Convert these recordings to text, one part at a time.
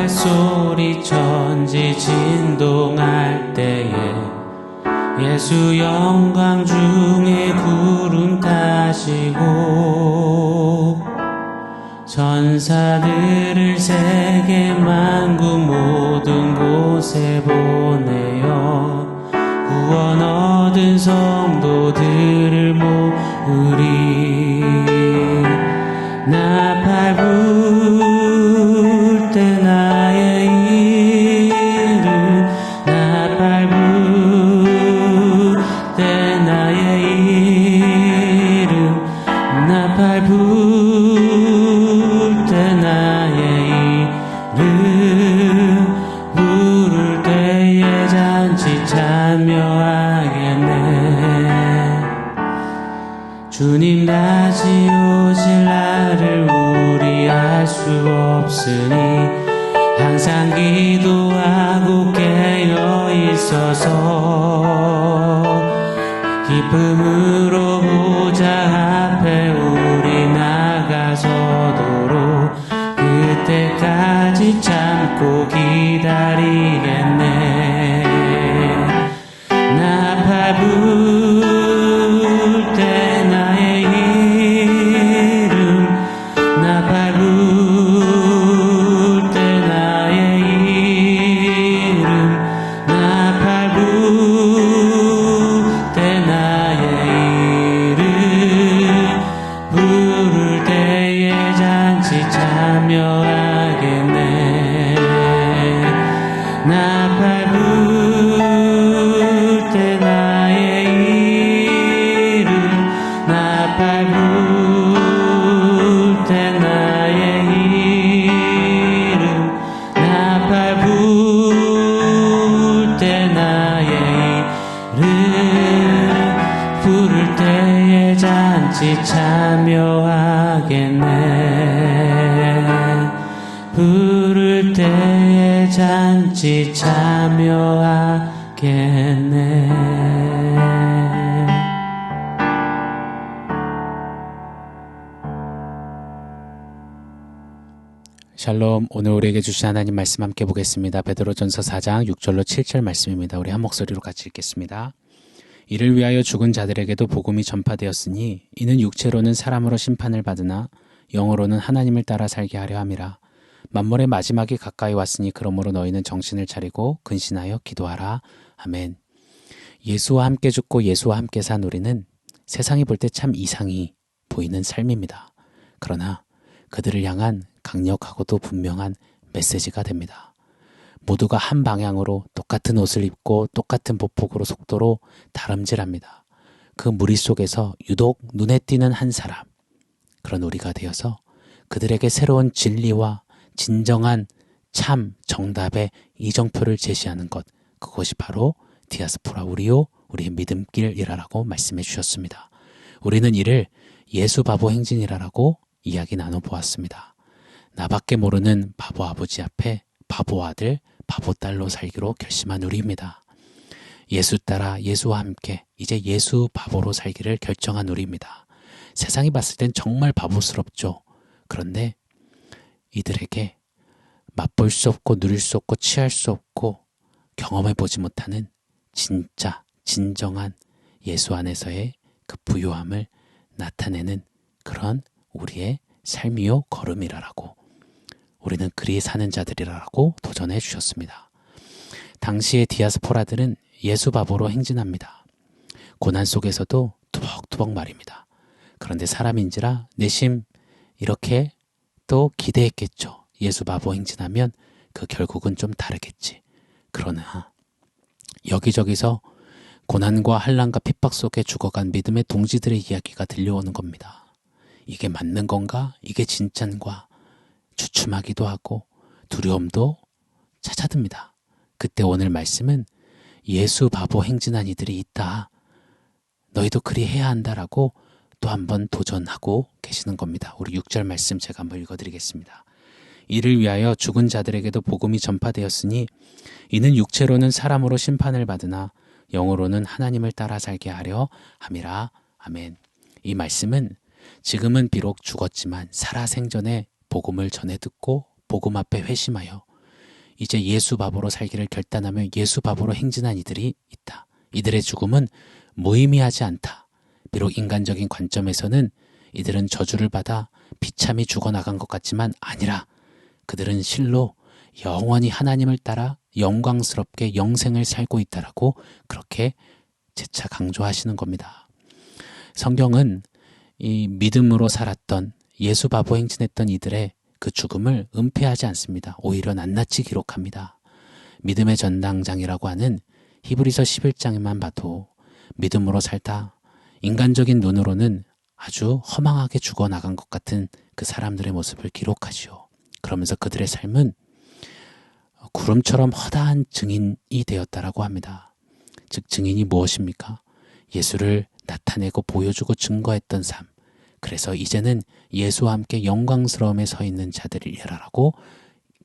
부활소리 천지 진동할 때에 예수 영광 중에 구름 타시고 천사들을 세계 만국 모든 곳에 보내어 구원 얻은 성도들을 모으리. 나팔 불 때 나의 이름, 나팔 불 때 나의 이름, 나팔 불 때 나의 이름 부를 때에 잔치 참여하겠네. 주님 다시 오실 날을 우리 알 수 없으니 항상 기도하고 깨어 있어서 기쁨으로 보좌 앞에 우리 나가서도록 그때까지 참고 기다리겠네. 나팔 불 때 나의 이름, 나팔 불 때 나의 이름, 나팔 불 때 나의 이름 부를 때에 잔치 참여하겠네. 나팔 불 때 나의 이름, 나팔 불 때 나의 이름, 나팔 불 때 나의 이름 부를 때에 잔치 참여하겠네. 부를 때에 잔치 참여하겠네. 샬롬. 오늘 우리에게 주신 하나님 말씀 함께 보겠습니다. 베드로전서 4장 6절로 7절 말씀입니다. 우리 한 목소리로 같이 읽겠습니다. 이를 위하여 죽은 자들에게도 복음이 전파되었으니 이는 육체로는 사람으로 심판을 받으나 영으로는 하나님을 따라 살게 하려 함이라. 만물의 마지막이 가까이 왔으니 그러므로 너희는 정신을 차리고 근신하여 기도하라. 아멘. 예수와 함께 죽고 예수와 함께 산 우리는 세상이 볼 때 참 이상이 보이는 삶입니다. 그러나 그들을 향한 강력하고도 분명한 메시지가 됩니다. 모두가 한 방향으로 똑같은 옷을 입고 똑같은 보폭으로 속도로 다름질합니다. 그 무리 속에서 유독 눈에 띄는 한 사람, 그런 우리가 되어서 그들에게 새로운 진리와 진정한 참 정답의 이정표를 제시하는 것, 그것이 바로 디아스포라 우리요, 우리의 믿음길이라고 말씀해 주셨습니다. 우리는 이를 예수 바보 행진이라고 이야기 나눠보았습니다. 나밖에 모르는 바보 아버지 앞에 바보 아들, 바보 딸로 살기로 결심한 우리입니다. 예수 따라 예수와 함께 이제 예수 바보로 살기를 결정한 우리입니다. 세상이 봤을 땐 정말 바보스럽죠. 그런데 이들에게 맛볼 수 없고 누릴 수 없고 취할 수 없고 경험해보지 못하는 진짜 진정한 예수 안에서의 그 부요함을 나타내는 그런 우리의 삶이요 걸음이라고, 우리는 그리 사는 자들이라고 도전해 주셨습니다. 당시의 디아스포라들은 예수 바보로 행진합니다. 고난 속에서도 투벅투벅 말입니다. 그런데 사람인지라 내심 이렇게 또 기대했겠죠. 예수 바보 행진하면 그 결국은 좀 다르겠지. 그러나 여기저기서 고난과 환난과 핍박 속에 죽어간 믿음의 동지들의 이야기가 들려오는 겁니다. 이게 맞는 건가? 이게 진짠가? 주춤하기도 하고 두려움도 찾아듭니다. 그때 오늘 말씀은 예수 바보 행진한 이들이 있다. 너희도 그리 해야 한다라고 또 한번 도전하고 계시는 겁니다. 우리 6절 말씀 제가 한번 읽어드리겠습니다. 이를 위하여 죽은 자들에게도 복음이 전파되었으니 이는 육체로는 사람으로 심판을 받으나 영으로는 하나님을 따라 살게 하려 함이라. 아멘. 이 말씀은 지금은 비록 죽었지만 살아생전에 복음을 전해 듣고 복음 앞에 회심하여 이제 예수 바보로 살기를 결단하며 예수 바보로 행진한 이들이 있다. 이들의 죽음은 무의미하지 않다. 비록 인간적인 관점에서는 이들은 저주를 받아 비참히 죽어나간 것 같지만 아니라 그들은 실로 영원히 하나님을 따라 영광스럽게 영생을 살고 있다라고 그렇게 재차 강조하시는 겁니다. 성경은 이 믿음으로 살았던 예수 바보 행진했던 이들의 그 죽음을 은폐하지 않습니다. 오히려 낱낱이 기록합니다. 믿음의 전당장이라고 하는 히브리서 11장에만 봐도 믿음으로 살다 인간적인 눈으로는 아주 허망하게 죽어나간 것 같은 그 사람들의 모습을 기록하지요. 그러면서 그들의 삶은 구름처럼 허다한 증인이 되었다라고 합니다. 즉 증인이 무엇입니까? 예수를 나타내고 보여주고 증거했던 삶. 그래서 이제는 예수와 함께 영광스러움에 서 있는 자들이라고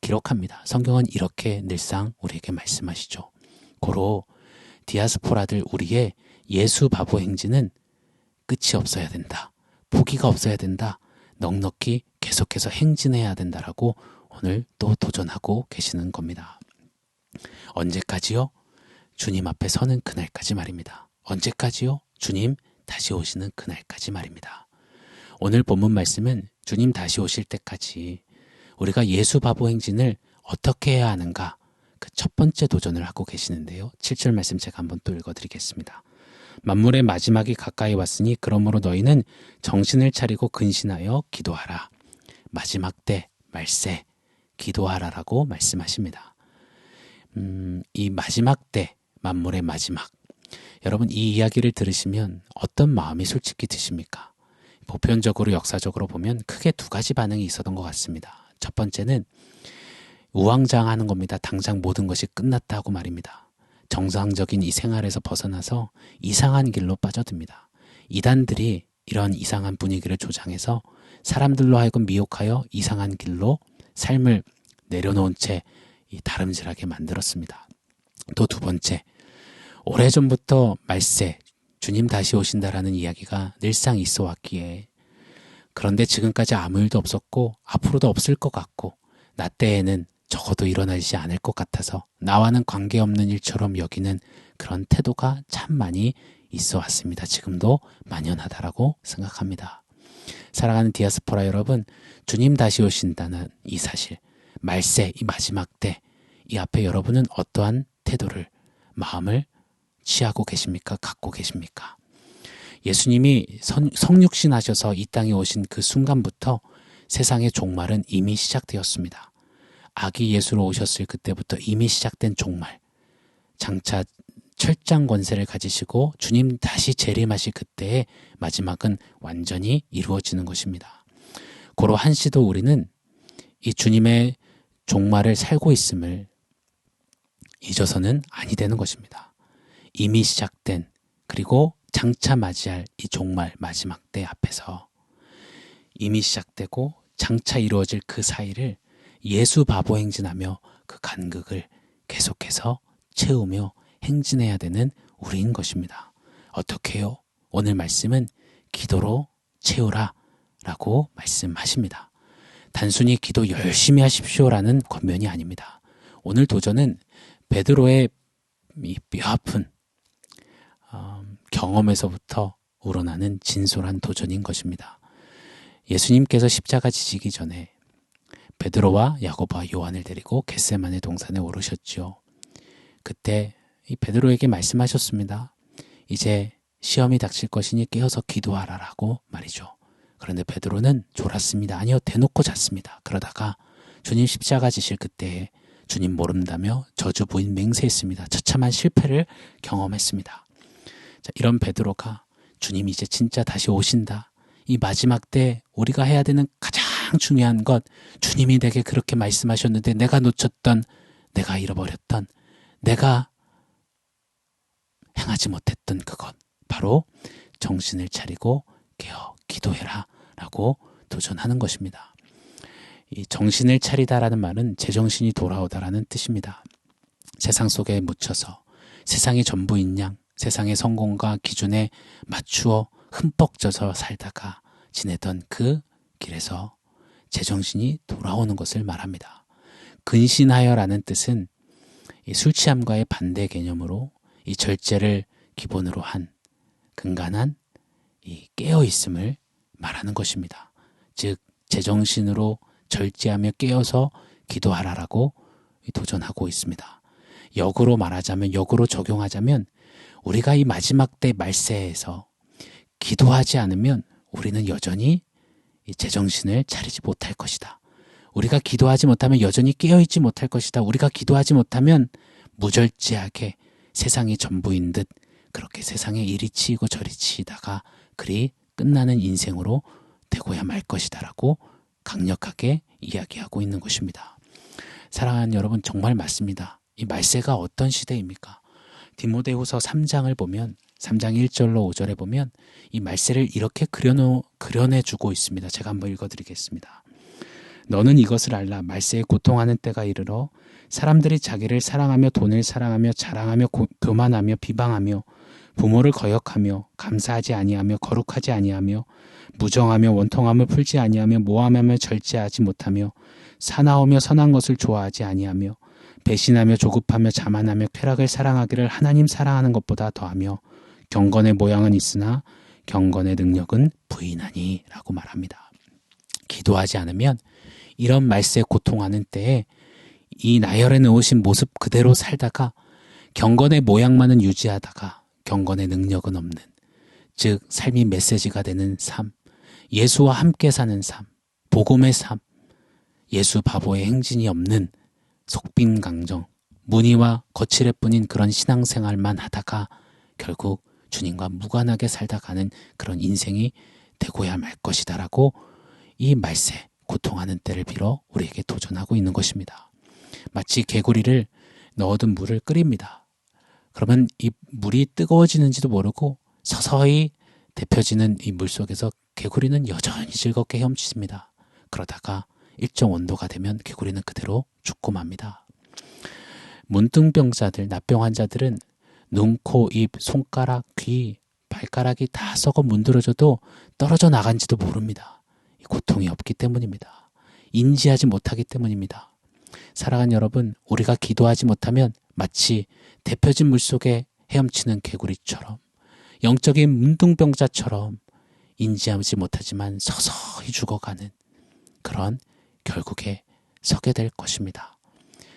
기록합니다. 성경은 이렇게 늘상 우리에게 말씀하시죠. 고로 디아스포라들 우리의 예수 바보 행진은 끝이 없어야 된다. 포기가 없어야 된다. 넉넉히 계속해서 행진해야 된다라고 오늘 또 도전하고 계시는 겁니다. 언제까지요? 주님 앞에 서는 그날까지 말입니다. 언제까지요? 주님 다시 오시는 그날까지 말입니다. 오늘 본문 말씀은 주님 다시 오실 때까지 우리가 예수 바보 행진을 어떻게 해야 하는가 그 첫 번째 도전을 하고 계시는데요. 7절 말씀 제가 한번 또 읽어드리겠습니다. 만물의 마지막이 가까이 왔으니 그러므로 너희는 정신을 차리고 근신하여 기도하라. 마지막 때 말세 기도하라라고 말씀하십니다. 이 마지막 때 만물의 마지막 여러분 이 이야기를 들으시면 어떤 마음이 솔직히 드십니까? 보편적으로 역사적으로 보면 크게 두 가지 반응이 있었던 것 같습니다. 첫 번째는 우왕좌왕하는 겁니다. 당장 모든 것이 끝났다고 말입니다. 정상적인 이 생활에서 벗어나서 이상한 길로 빠져듭니다. 이단들이 이런 이상한 분위기를 조장해서 사람들로 하여금 미혹하여 이상한 길로 삶을 내려놓은 채 다름질하게 만들었습니다. 또 두 번째, 오래전부터 말세, 주님 다시 오신다라는 이야기가 늘상 있어 왔기에 그런데 지금까지 아무 일도 없었고 앞으로도 없을 것 같고 나 때에는 적어도 일어나지 않을 것 같아서 나와는 관계없는 일처럼 여기는 그런 태도가 참 많이 있어 왔습니다. 지금도 만연하다라고 생각합니다. 사랑하는 디아스포라 여러분, 주님 다시 오신다는 이 사실, 말세, 이 마지막 때, 이 앞에 여러분은 어떠한 태도를, 마음을 취하고 계십니까? 갖고 계십니까? 예수님이 성육신 하셔서 이 땅에 오신 그 순간부터 세상의 종말은 이미 시작되었습니다. 아기 예수로 오셨을 그때부터 이미 시작된 종말, 장차 철장 권세를 가지시고 주님 다시 재림하실 그때의 마지막은 완전히 이루어지는 것입니다. 고로 한시도 우리는 이 주님의 종말을 살고 있음을 잊어서는 아니 되는 것입니다. 이미 시작된 그리고 장차 맞이할 이 종말 마지막 때 앞에서 이미 시작되고 장차 이루어질 그 사이를 예수 바보 행진하며 그 간극을 계속해서 채우며 행진해야 되는 우리인 것입니다. 어떻게 해요? 오늘 말씀은 기도로 채우라 라고 말씀하십니다. 단순히 기도 열심히 하십시오라는 권면이 아닙니다. 오늘 도전은 베드로의 이 뼈아픈 경험에서부터 우러나는 진솔한 도전인 것입니다. 예수님께서 십자가 지시기 전에 베드로와 야고보와 요한을 데리고 겟세마네 동산에 오르셨지요. 그때 이 베드로에게 말씀하셨습니다. 이제 시험이 닥칠 것이니 깨어서 기도하라라고 말이죠. 그런데 베드로는 졸았습니다. 아니요, 대놓고 잤습니다. 그러다가 주님 십자가 지실 그때에 주님 모른다며 저주부인 맹세했습니다. 처참한 실패를 경험했습니다. 자, 이런 베드로가 주님 이제 진짜 다시 오신다. 이 마지막 때 우리가 해야 되는 가장 중요한 것, 주님이 내게 그렇게 말씀하셨는데 내가 놓쳤던, 내가 잃어버렸던, 내가 행하지 못했던 그것, 바로 정신을 차리고 깨어 기도해라 라고 도전하는 것입니다. 이 정신을 차리다라는 말은 제정신이 돌아오다라는 뜻입니다. 세상 속에 묻혀서 세상이 전부인 양, 세상의 성공과 기준에 맞추어 흠뻑 젖어 살다가 지내던 그 길에서 제정신이 돌아오는 것을 말합니다. 근신하여라는 뜻은 이 술 취함과의 반대 개념으로 이 절제를 기본으로 한 근간한 이 깨어있음을 말하는 것입니다. 즉 제정신으로 절제하며 깨어서 기도하라라고 도전하고 있습니다. 역으로 말하자면, 역으로 적용하자면 우리가 이 마지막 때 말세에서 기도하지 않으면 우리는 여전히 이 제정신을 차리지 못할 것이다. 우리가 기도하지 못하면 여전히 깨어있지 못할 것이다. 우리가 기도하지 못하면 무절제하게 세상이 전부인 듯 그렇게 세상에 이리 치이고 저리 치이다가 그리 끝나는 인생으로 되고야 말 것이다 라고 강력하게 이야기하고 있는 것입니다. 사랑하는 여러분, 정말 맞습니다. 이 말세가 어떤 시대입니까? 디모데후서 3장을 보면 3장 1절로 5절에 보면 이 말세를 이렇게 그려내주고 있습니다. 제가 한번 읽어드리겠습니다. 너는 이것을 알라. 말세에 고통하는 때가 이르러 사람들이 자기를 사랑하며 돈을 사랑하며 자랑하며 교만하며 비방하며 부모를 거역하며 감사하지 아니하며 거룩하지 아니하며 무정하며 원통함을 풀지 아니하며 모함하며 절제하지 못하며 사나우며 선한 것을 좋아하지 아니하며 배신하며 조급하며 자만하며 쾌락을 사랑하기를 하나님 사랑하는 것보다 더하며 경건의 모양은 있으나 경건의 능력은 부인하니 라고 말합니다. 기도하지 않으면 이런 말세에 고통하는 때에 이 나열해 놓으신 모습 그대로 살다가 경건의 모양만은 유지하다가 경건의 능력은 없는, 즉 삶이 메시지가 되는 삶, 예수와 함께 사는 삶, 복음의 삶, 예수 바보의 행진이 없는 속빈강정, 문의와 거칠애 뿐인 그런 신앙생활만 하다가 결국 주님과 무관하게 살다가는 그런 인생이 되고야 말 것이다 라고 이 말세, 고통하는 때를 빌어 우리에게 도전하고 있는 것입니다. 마치 개구리를 넣어둔 물을 끓입니다. 그러면 이 물이 뜨거워지는지도 모르고 서서히 데펴지는 이 물 속에서 개구리는 여전히 즐겁게 헤엄칩니다. 그러다가 일정 온도가 되면 개구리는 그대로 죽고 맙니다. 문둥병자들, 납병 환자들은 눈, 코, 입, 손가락, 귀, 발가락이 다 썩어 문드러져도 떨어져 나간지도 모릅니다. 고통이 없기 때문입니다. 인지하지 못하기 때문입니다. 사랑하는 여러분, 우리가 기도하지 못하면 마치 데펴진 물속에 헤엄치는 개구리처럼, 영적인 문둥병자처럼 인지하지 못하지만 서서히 죽어가는 그런 결국에 서게 될 것입니다.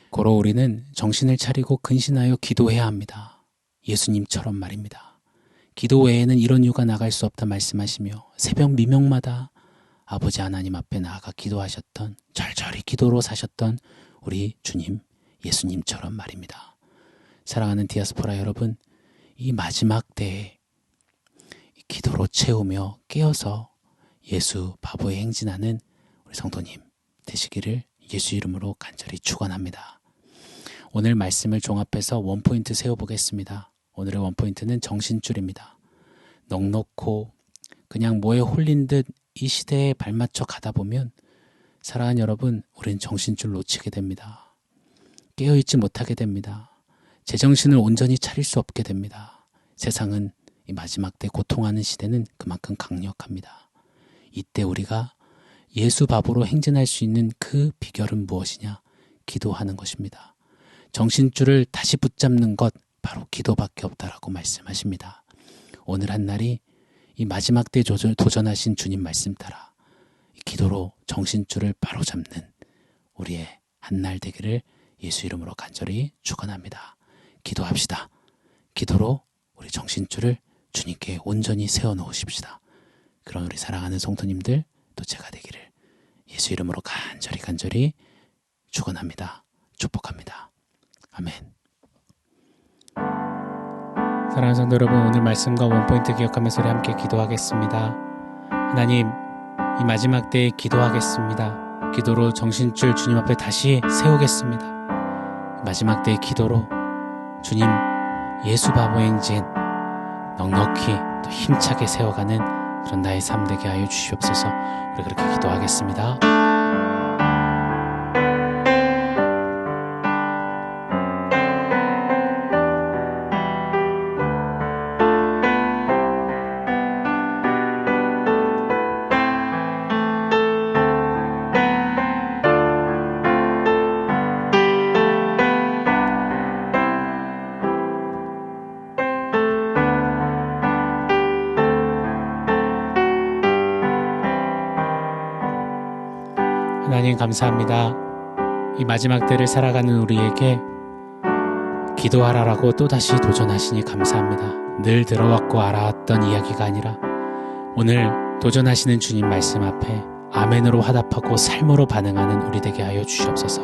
고로 우리는 정신을 차리고 근신하여 기도해야 합니다. 예수님처럼 말입니다. 기도 외에는 이런 이유가 나갈 수 없다 말씀하시며 새벽 미명마다 아버지 하나님 앞에 나아가 기도하셨던, 절절히 기도로 사셨던 우리 주님 예수님처럼 말입니다. 사랑하는 디아스포라 여러분, 이 마지막 때에 기도로 채우며 깨어서 예수 바보의 행진하는 우리 성도님 되시기를 예수 이름으로 간절히 축원합니다. 오늘 말씀을 종합해서 원포인트 세워보겠습니다. 오늘의 원포인트는 정신줄입니다. 넉넉고 그냥 뭐에 홀린 듯 이 시대에 발맞춰 가다 보면 사랑하는 여러분, 우린 정신줄 놓치게 됩니다. 깨어있지 못하게 됩니다. 제정신을 온전히 차릴 수 없게 됩니다. 세상은 이 마지막 때 고통하는 시대는 그만큼 강력합니다. 이때 우리가 예수 바보로 행진할 수 있는 그 비결은 무엇이냐? 기도하는 것입니다. 정신줄을 다시 붙잡는 것 바로 기도밖에 없다라고 말씀하십니다. 오늘 한 날이 이 마지막 때 도전하신 주님 말씀 따라 기도로 정신줄을 바로 잡는 우리의 한 날 되기를 예수 이름으로 간절히 축원합니다. 기도합시다. 기도로 우리 정신줄을 주님께 온전히 세워놓으십시다. 그런 우리 사랑하는 성도님들 또 제가 되기를 예수 이름으로 간절히 축원합니다. 축복합니다. 아멘. 사랑하는 성도 여러분, 오늘 말씀과 원포인트 기억하면서 우리 함께 기도하겠습니다. 하나님, 이 마지막 때에 기도하겠습니다. 기도로 정신줄 주님 앞에 다시 세우겠습니다. 마지막 때의 기도로 주님 예수 바보 행진 넉넉히 또 힘차게 세워가는 그런 나의 삶 되게 하여 주시옵소서. 우리 그렇게 기도하겠습니다. 감사합니다. 이 마지막 때를 살아가는 우리에게 기도하라라고 또다시 도전하시니 감사합니다. 늘 들어왔고 알아왔던 이야기가 아니라 오늘 도전하시는 주님 말씀 앞에 아멘으로 화답하고 삶으로 반응하는 우리 되게 하여 주시옵소서.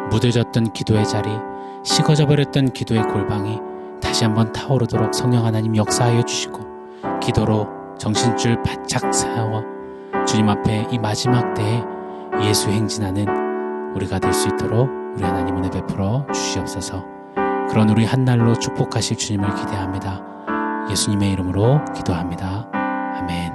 무뎌졌던 기도의 자리, 식어져 버렸던 기도의 골방이 다시 한번 타오르도록 성령 하나님 역사하여 주시고 기도로 정신줄 바짝 세워 주님 앞에 이 마지막 때에 예수 행진하는 우리가 될 수 있도록 우리 하나님 은혜 베풀어 주시옵소서. 그런 우리 한날로 축복하실 주님을 기대합니다. 예수님의 이름으로 기도합니다. 아멘.